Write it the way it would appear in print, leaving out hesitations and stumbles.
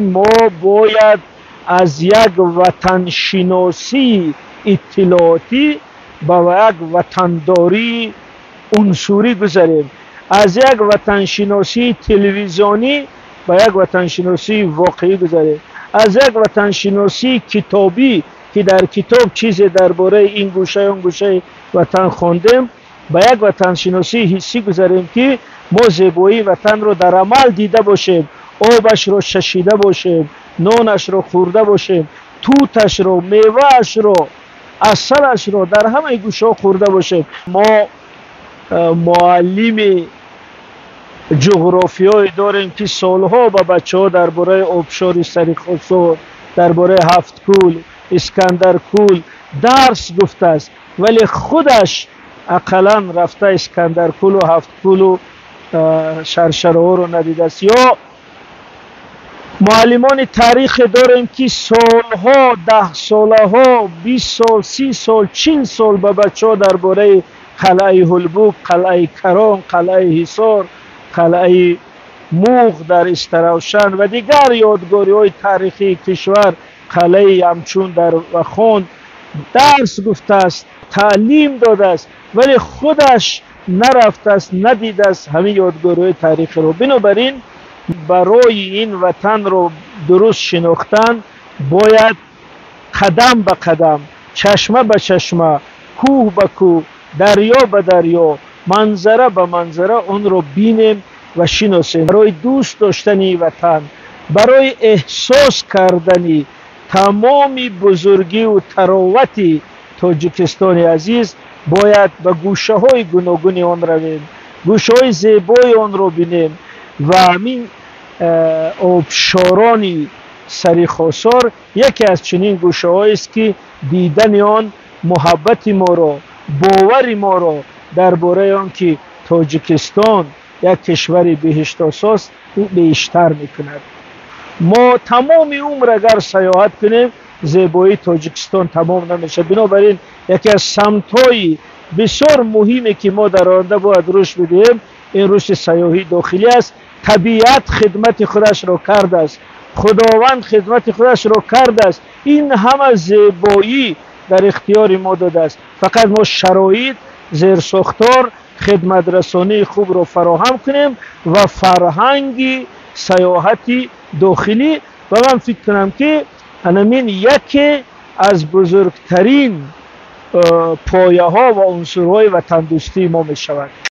ما باید از یک وطنشناسی اطلاعاتی به یک وطنداری عنصری گذاریم، از یک وطنشناسی تلویزیونی به یک وطنشناسی واقعی گذاریم، از یک وطنشناسی کتابی که در کتاب چیزی درباره این گوشه اون گوشه وطن خوندیم به یک وطنشناسی حسی گذاریم که ما زیبایی وطن رو در عمل دیده باشیم، آبش رو چشیده باشیم، نانش رو خورده باشیم، توتش رو، میوهش رو، عسلش رو در همه گوشه ها خورده باشیم. ما معلم جغرافیایی داریم که سالها به بچه ها درباره آبشار سرخسار، درباره هفت کول، اسکندر کول درس گفته است، ولی خودش اقلا رفته اسکندر کول و هفت کول و شرشره ها رو ندیده است. یا معلمان تاریخ داریم که سالها، 10 ساله ها، 20 سال، 30 سال، 40 سال به بچه ها درباره قلعه هلبوک، قلعه کران، قلعه حصار، قلعه موغ در استراوشن و دیگر یادگاری های تاریخی کشور، قلعه همچون در وخان درس گفته است، تعلیم داده است، ولی خودش نرفته است، ندیده است همین یادگاری های تاریخی رو. بنابراین برای این وطن رو درست شناختن باید قدم به قدم، چشمه به چشمه، کوه به کوه، دریا به دریا، منظره به منظره اون رو بینیم و شناسیم. برای دوست داشتنی وطن، برای احساس کردنی تمام بزرگی و تراوت تاجیکستان عزیز باید به گوشه های گوناگون آن رویم، گوشه های زیبای آن رو بینیم و همین آبشاران سرخسار یکی از چنین گوشه هایی است که دیدن آن محبت ما را، باور ما را درباره آن که تاجیکستان یک کشور بهشت آساست بیشتر میکند. ما تمام عمر اگر سیاحت کنیم زیبایی تاجیکستان تمام نمیشه. بنابراین یکی از سمت‌های بسیار مهمی که ما در آینده باید رشد بدهیم این رشد سیاحی داخلی است. طبیعت خدمت خودش را کرده است، خداوند خدمت خودش را کرده است، این همه زیبایی در اختیار ما داده است، فقط ما شرایط، زیرساختار، خدمت رسانی خوب را فراهم کنیم و فرهنگ سیاحتی داخلی. و من فکر کنم که همین یکی از بزرگترین پایه ها و عنصرهای وطن دوستی ما می شود.